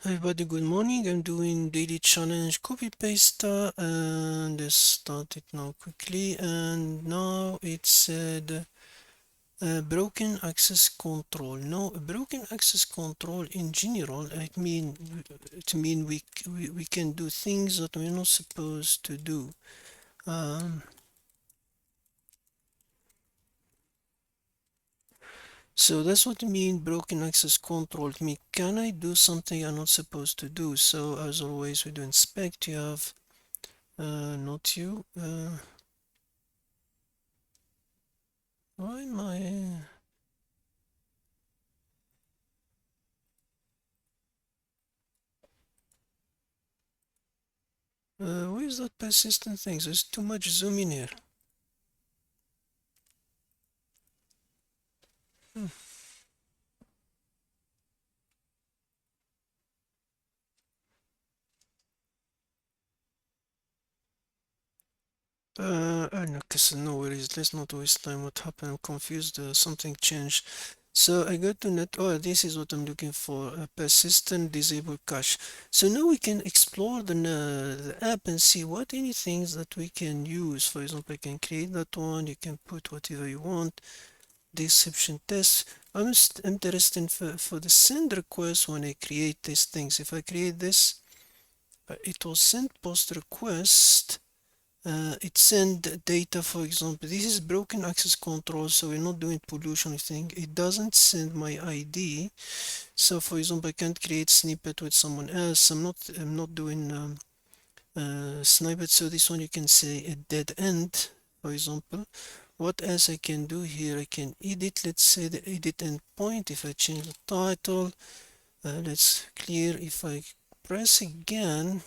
Hi everybody, good morning. I'm doing daily challenge CopyPasta and let's start it now quickly. And now it said broken access control. Now, broken access control in general, it mean we can do things that we're not supposed to do. Um, so that's what I mean broken access control. It mean can I do something I'm not supposed to do? So as always, we do inspect. You have not you. Why am I? Where's that persistent thing? There's too much zoom in here. Hmm. No, cause no worries. Let's not waste time. What happened? I'm confused. Something changed. So I go to net. Oh, this is what I'm looking for. A persistent disable cache. So now we can explore the app and see what any things that we can use. For example, I can create that one. You can put whatever you want. Description test. Interested for the send request when I create these things. If I create this, it will send post request. It send data, for example. This is broken access control, so we're not doing pollution thing. It doesn't send my ID. So, for example, I can't create snippet with someone else. I'm not doing snippet. So this one you can say a dead end, for example. What else I can do here? I can edit. Let's say the edit endpoint. If I change the title, let's clear. If I press again,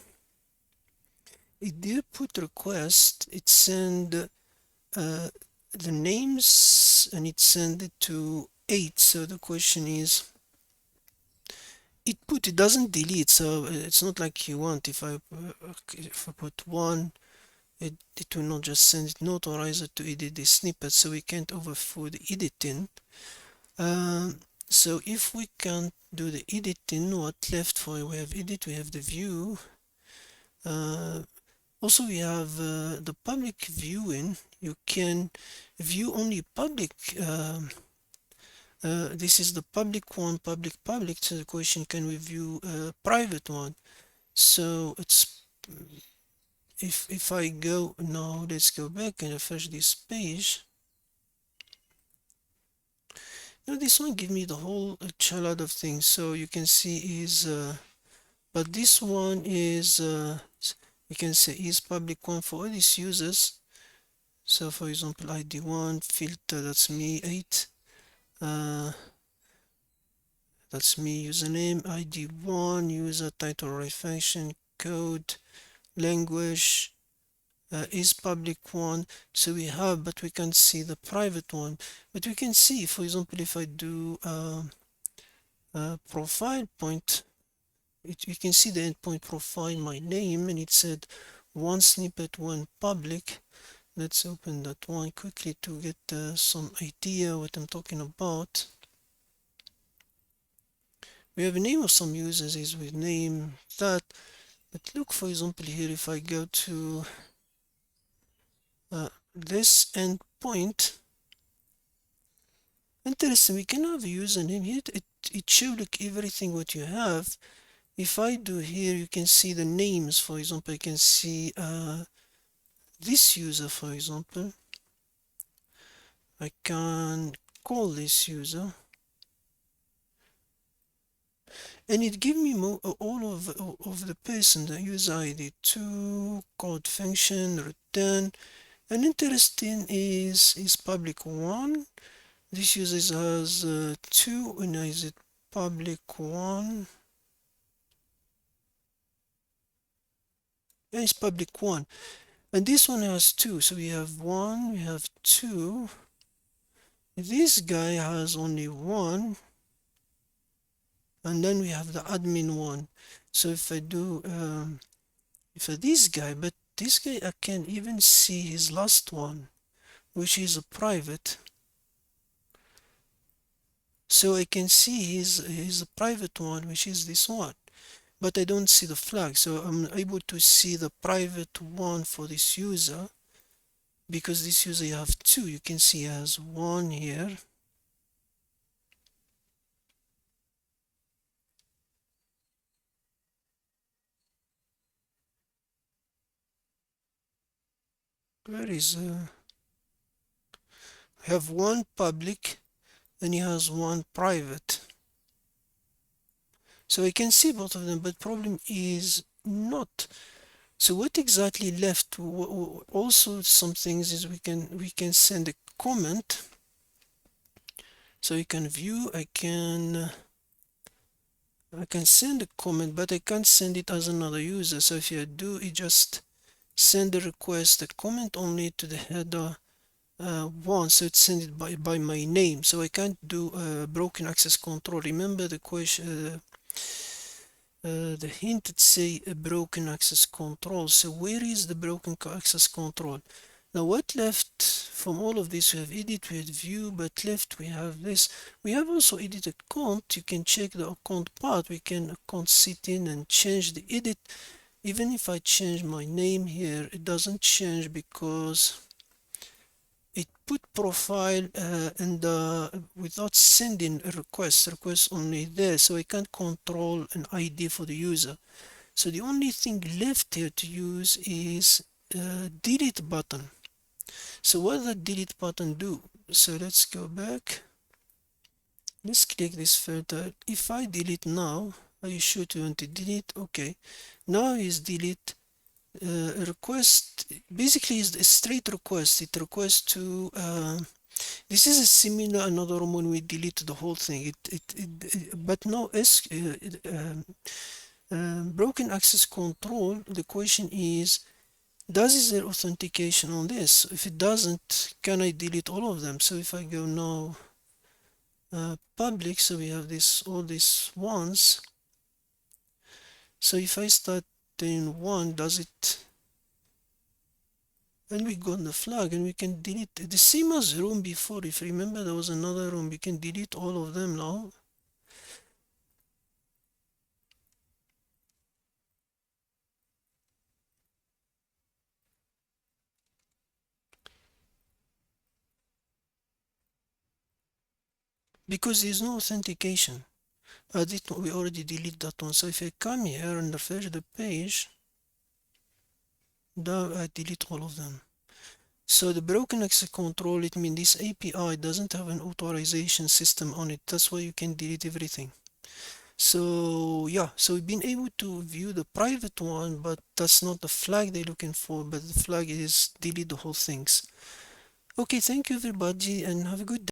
it did put request. It send the names and it send it to 8. So the question is, it doesn't delete. So it's not like you want. If I put 1, it will not just send it, not authorize it to edit the snippet. So we can't overflow the editing. So if we can't do the editing, what left for? We have edit, we have the view. Also, we have the public viewing. You can view only public. This is the public one, public. So the question, can we view a private one? So it's if I go now, let's go back and refresh this page. Now this one give me the whole lot of things. So you can see is, but this one is, you can say is public one for all these users. So for example, ID1 filter, that's me, 8. Uh, that's me, username, ID1, user, title, right function, code, language, is public one. So we have, but we can't see the private one. But we can see, for example, if I do profile point, you can see the endpoint profile, my name, and it said one snippet, one public. Let's open that one quickly to get some idea what I'm talking about. We have a name of some users is with name that, but look, for example, here if I go to this endpoint, interesting, we can have a username here. It should look everything what you have. If I do here, you can see the names. For example, I can see this user, for example. I can call this user, and it give me all of the person, the user ID 2, code function, return. And interesting is public 1. This user has 2, and is it public 1? Yeah, it's public 1. And this one has 2. So we have 1, we have 2. This guy has only 1. And then we have the admin 1. So if I do, this guy, but this guy, I can even see his last one, which is a private. So I can see his private one, which is this one. but I don't see the flag. So I'm able to see the private one for this user, because this user you have two. You can see he has one here. Where is I have one public and he has one private. So I can see both of them, but problem is not. So what exactly left? Also, some things is we can send a comment. So you can view. I can send a comment, but I can't send it as another user. So if you do, you just send a request, a comment only to the header one, so it's sent it by my name. So I can't do broken access control. Remember the question, the hint that say a broken access control. So where is the broken access control? Now what left from all of this? We have edit, we have view, but left we have this. We have also edit account. You can check the account part. We can account sit in and change the edit. Even if I change my name here, it doesn't change because it put profile and without sending a request only there, so I can't control an ID for the user. So the only thing left here to use is delete button. So what does the delete button do? So let's go back. Let's click this filter. If I delete now, are you sure to want to delete? Okay. Now is delete request. Basically is a straight request. It requests to this is a similar another one when we delete the whole thing. But now as broken access control, the question is, is there authentication on this? If it doesn't, can I delete all of them? So if I go now public, so we have this all these ones. So if I start in one, does it? And we go on the flag and we can delete the same as room before. If you remember, there was another room. We can delete all of them now. Because there's no authentication. We already delete that one. So if I come here and refresh the page, now I delete all of them. So the broken access control, it means this API doesn't have an authorization system on it. That's why you can delete everything. So yeah, so we've been able to view the private one, but that's not the flag they're looking for, but the flag is delete the whole things. Okay, thank you everybody and have a good day.